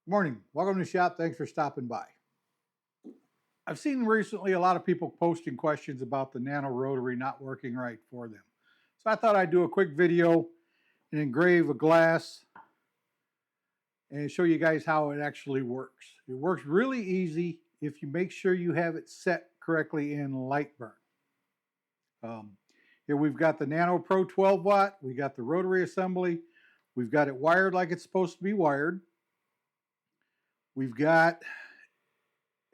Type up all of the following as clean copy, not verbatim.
Morning. Welcome to the shop. Thanks for stopping by. I've seen recently a lot of people posting questions about the Nano Rotary not working right for them. So I thought I'd do a quick video and engrave a glass and show you guys how it actually works. It works really easy if you make sure you have it set correctly in light burn. Here we've got the Nano Pro 12 watt. We got the rotary assembly. We've got it wired like it's supposed to be wired. We've got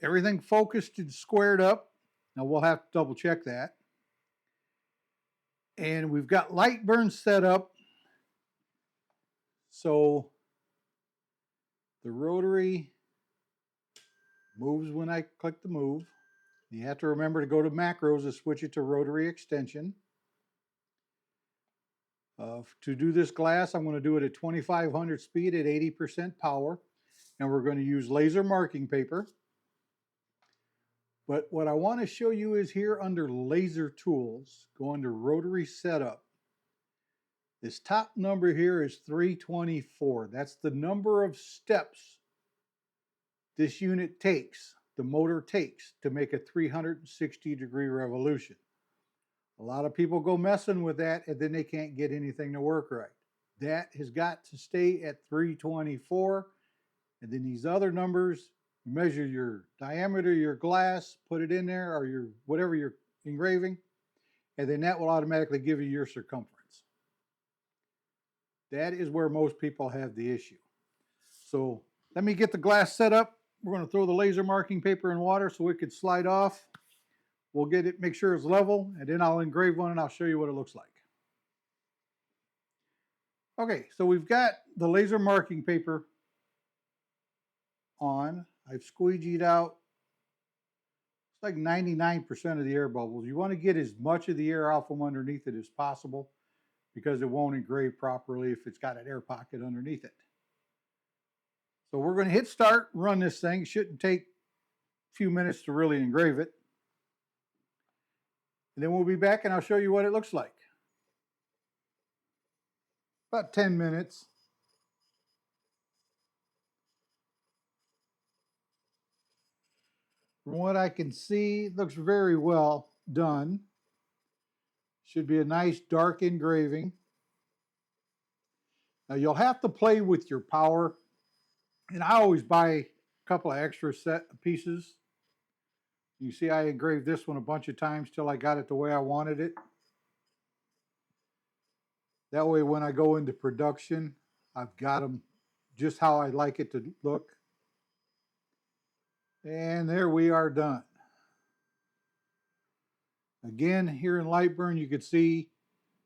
everything focused and squared up. Now we'll have to double check that. And we've got light burn set up. So the rotary moves when I click the move. You have to remember to go to macros to switch it to rotary extension. To do this glass, I'm going to do it at 2500 speed at 80% power. And we're going to use laser marking paper. But what I want to show you is here under laser tools, go under rotary setup. This top number here is 324. That's the number of steps this unit takes, the motor takes, to make a 360-degree revolution. A lot of people go messing with that and then they can't get anything to work right. That has got to stay at 324. And then these other numbers, measure your diameter, your glass, put it in there, or your whatever you're engraving, and then that will automatically give you your circumference. That is where most people have the issue. So let me get the glass set up. We're going to throw the laser marking paper in water so it can slide off. We'll get it, make sure it's level, and then I'll engrave one and I'll show you what it looks like. Okay, so we've got the laser marking paper on. I've squeegeed out, it's like 99% of the air bubbles. You want to get as much of the air out from underneath it as possible because it won't engrave properly if it's got an air pocket underneath it. So we're going to hit start, run this thing. It shouldn't take a few minutes to really engrave it. And then we'll be back and I'll show you what it looks like. About 10 minutes. From what I can see, it looks very well done. Should be a nice dark engraving. Now you'll have to play with your power. And I always buy a couple of extra set of pieces. You see I engraved this one a bunch of times till I got it the way I wanted it. That way when I go into production, I've got them just how I like it to look. And there we are done. Again, here in light burn, you can see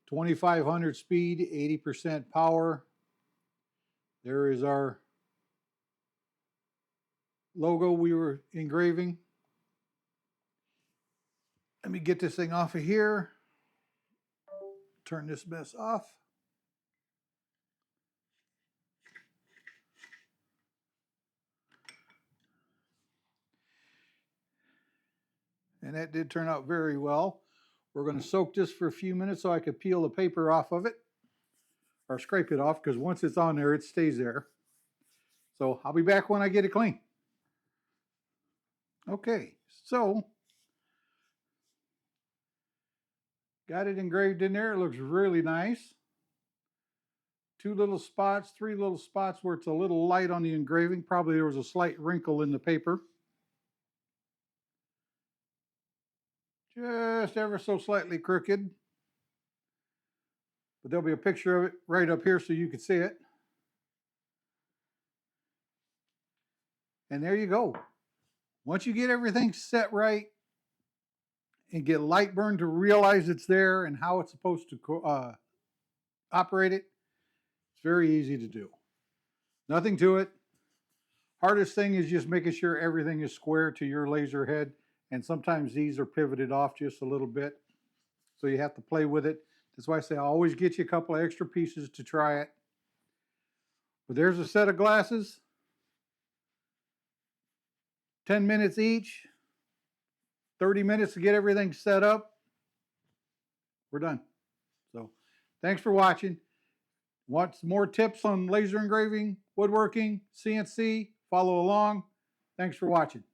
2500 speed, 80% power. There is our logo we were engraving. Let me get this thing off of here. Turn this mess off. And that did turn out very well. We're going to soak this for a few minutes so I can peel the paper off of it or scrape it off, because once it's on there, it stays there. So I'll be back when I get it clean. Okay, so got it engraved in there. It looks really nice. Two little spots, three little spots where it's a little light on the engraving. Probably there was a slight wrinkle in the paper. Just ever so slightly crooked. But there'll be a picture of it right up here so you can see it. And there you go. Once you get everything set right and get light burn to realize it's there and how it's supposed to operate it, it's very easy to do. Nothing to it. Hardest thing is just making sure everything is square to your laser head. And sometimes these are pivoted off just a little bit. So you have to play with it. That's why I say I always get you a couple of extra pieces to try it. But there's a set of glasses. 10 minutes each. 30 minutes to get everything set up. We're done. So thanks for watching. Want some more tips on laser engraving, woodworking, CNC? follow along. Thanks for watching.